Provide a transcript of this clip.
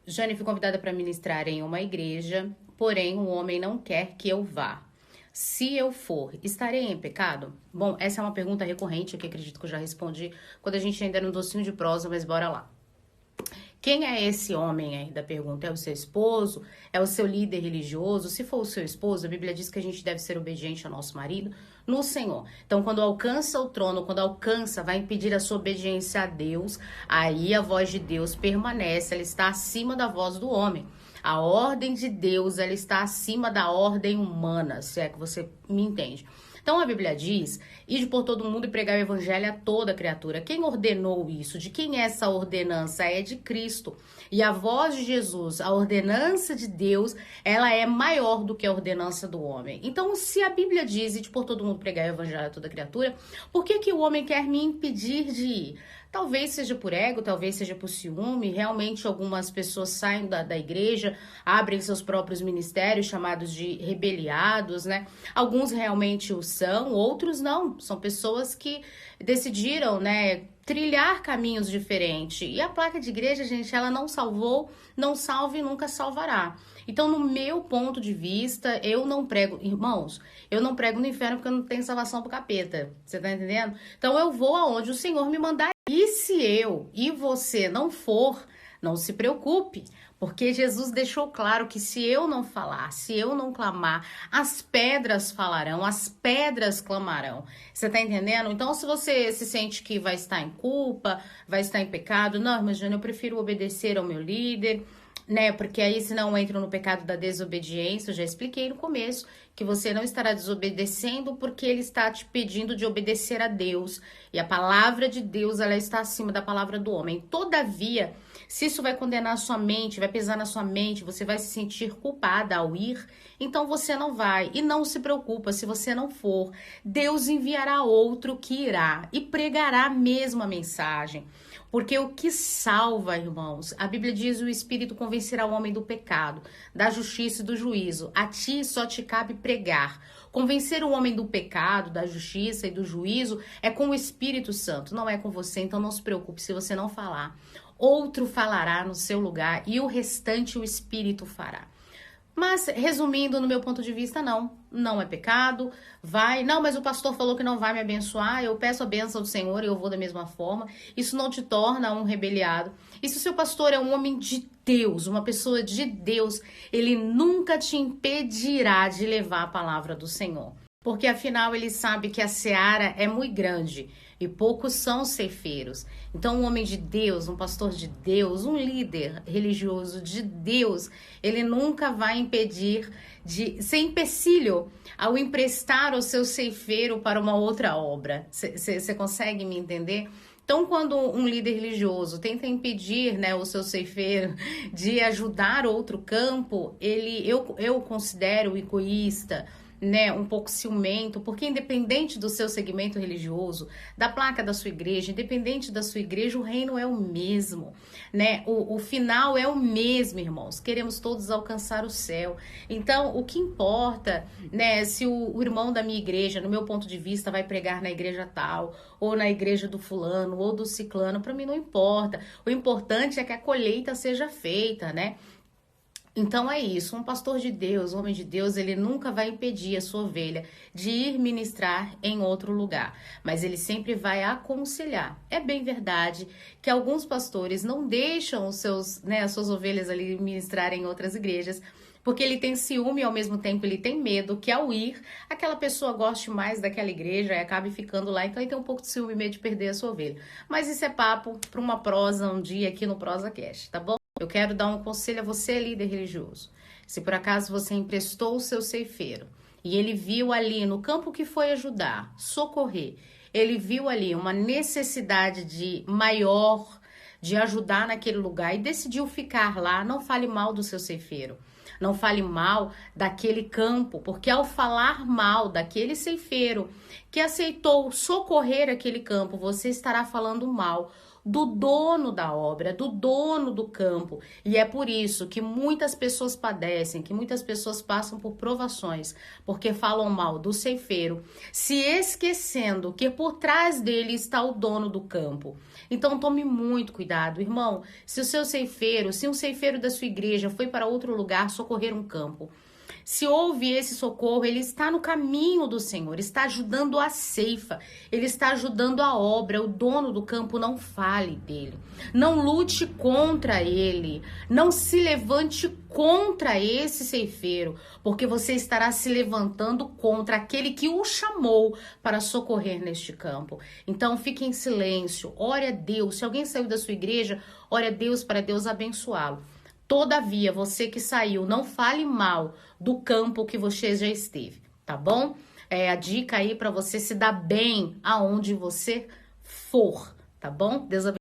Jane, fui convidada para ministrar em uma igreja, porém o homem não quer que eu vá. Se eu for, estarei em pecado? Bom, essa é uma pergunta recorrente que acredito que eu já respondi quando a gente ainda era um docinho de prosa, mas bora lá. Quem é esse homem aí da pergunta? É o seu esposo? É o seu líder religioso? Se for o seu esposo, a Bíblia diz que a gente deve ser obediente ao nosso marido no Senhor. Então, quando alcança o trono, quando alcança, vai impedir a sua obediência a Deus, aí a voz de Deus permanece, ela está acima da voz do homem. A ordem de Deus, ela está acima da ordem humana, se é que você me entende. Então a Bíblia diz, ide por todo mundo e pregar o evangelho a toda criatura. Quem ordenou isso? De quem é essa ordenança? É de Cristo. E a voz de Jesus, a ordenança de Deus, ela é maior do que a ordenança do homem. Então, se a Bíblia diz, ide por todo mundo pregar o evangelho a toda criatura, por que o homem quer me impedir de ir? Talvez seja por ego, talvez seja por ciúme. Realmente algumas pessoas saem da igreja, abrem seus próprios ministérios, chamados de rebeliados, né? Alguns realmente o são, outros não. São pessoas que decidiram, né, trilhar caminhos diferentes. E a placa de igreja, gente, ela não salvou, não salva e nunca salvará. Então, no meu ponto de vista, eu não prego, irmãos, eu não prego no inferno porque eu não tenho salvação pro capeta. Você tá entendendo? Então, eu vou aonde o Senhor me mandar. E se eu e você não for, não se preocupe, porque Jesus deixou claro que se eu não falar, se eu não clamar, as pedras falarão, as pedras clamarão. Você tá entendendo? Então, se você se sente que vai estar em culpa, vai estar em pecado, não, mas Jane, eu prefiro obedecer ao meu líder, né? Porque aí senão eu entro no pecado da desobediência. Eu já expliquei no começo que você não estará desobedecendo porque ele está te pedindo de obedecer a Deus. E a palavra de Deus, ela está acima da palavra do homem. Todavia, se isso vai condenar a sua mente, vai pesar na sua mente, você vai se sentir culpada ao ir, então você não vai. E não se preocupa, se você não for, Deus enviará outro que irá e pregará a mesma mensagem. Porque o que salva, irmãos, a Bíblia diz: o Espírito convencerá o homem do pecado, da justiça e do juízo. A ti só te cabe pregar. Convencer o homem do pecado, da justiça e do juízo é com o Espírito Santo, não é com você. Então não se preocupe se você não falar. Outro falará no seu lugar e o restante o Espírito fará. Mas, resumindo, no meu ponto de vista, não é pecado, vai, não, mas o pastor falou que não vai me abençoar, eu peço a bênção do Senhor e eu vou da mesma forma. Isso não te torna um rebeliado. E se o seu pastor é um homem de Deus, uma pessoa de Deus, ele nunca te impedirá de levar a palavra do Senhor. Porque afinal ele sabe que a seara é muito grande e poucos são ceifeiros. Então um homem de Deus, um pastor de Deus, um líder religioso de Deus, ele nunca vai impedir de ser empecilho ao emprestar o seu ceifeiro para uma outra obra. Você consegue me entender? Então, quando um líder religioso tenta impedir, né, o seu ceifeiro de ajudar outro campo, eu considero egoísta, né, um pouco ciumento, porque independente do seu segmento religioso, da placa da sua igreja, independente da sua igreja, o reino é o mesmo, né? O final é o mesmo, irmãos. Queremos todos alcançar o céu. Então, o que importa, né, se o irmão da minha igreja, no meu ponto de vista, vai pregar na igreja tal, ou na igreja do fulano, ou do ciclano, para mim não importa. O importante é que a colheita seja feita, né? Então é isso, um pastor de Deus, um homem de Deus, ele nunca vai impedir a sua ovelha de ir ministrar em outro lugar, mas ele sempre vai aconselhar. É bem verdade que alguns pastores não deixam os seus, né, as suas ovelhas ali ministrarem em outras igrejas, porque ele tem ciúme e ao mesmo tempo ele tem medo que ao ir, aquela pessoa goste mais daquela igreja e acabe ficando lá, então ele tem um pouco de ciúme e medo de perder a sua ovelha. Mas isso é papo para uma prosa um dia aqui no ProsaCast, tá bom? Eu quero dar um conselho a você, líder religioso. Se por acaso você emprestou o seu ceifeiro e ele viu ali no campo que foi ajudar, socorrer, ele viu ali uma necessidade de maior, de ajudar naquele lugar e decidiu ficar lá, não fale mal do seu ceifeiro. Não fale mal daquele campo, porque ao falar mal daquele ceifeiro que aceitou socorrer aquele campo, você estará falando mal do dono da obra, do dono do campo. E é por isso que muitas pessoas padecem, que muitas pessoas passam por provações, porque falam mal do ceifeiro, se esquecendo que por trás dele está o dono do campo. Então tome muito cuidado, irmão. Se o seu ceifeiro, se um ceifeiro da sua igreja foi para outro lugar socorrer um campo, se houve esse socorro, ele está no caminho do Senhor, está ajudando a ceifa, ele está ajudando a obra. O dono do campo, não fale dele, não lute contra ele, não se levante contra esse ceifeiro, porque você estará se levantando contra aquele que o chamou para socorrer neste campo. Então fique em silêncio, ore a Deus. Se alguém saiu da sua igreja, ore a Deus para Deus abençoá-lo. Todavia, você que saiu, não fale mal do campo que você já esteve, tá bom? É a dica aí para você se dar bem aonde você for, tá bom? Deus abençoe.